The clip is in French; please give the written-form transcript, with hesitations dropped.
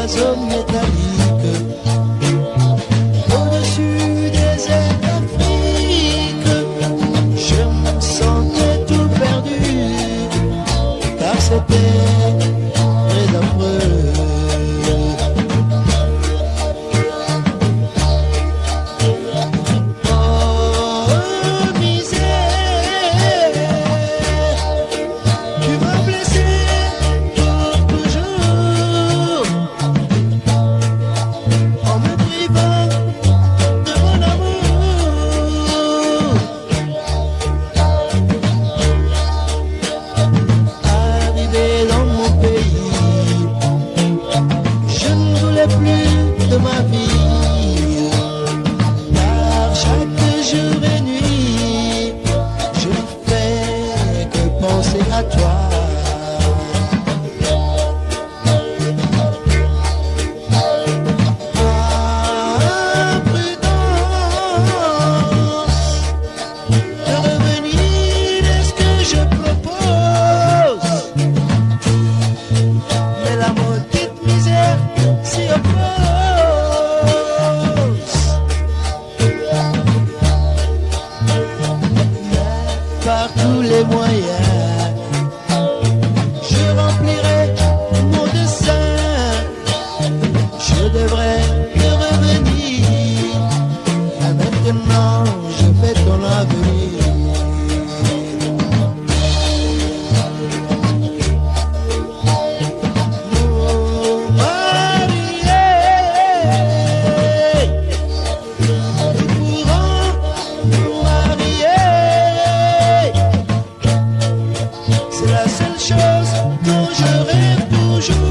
oiseaux métalliques au-dessus des airs d'Afrique. Je me sentais tout perdu, car c'était très affreux. Plus de ma vie, car chaque jour et nuit, je ne fais que penser à toi. Ah, prudence de revenir, est-ce que je propose? Mais la maudite misère s'y oppose. Par tous les moyens, je remplirai mon dessein. Je devrais te revenir. Et maintenant, je fais ton avenir. C'est la seule chose dont je rêve toujours.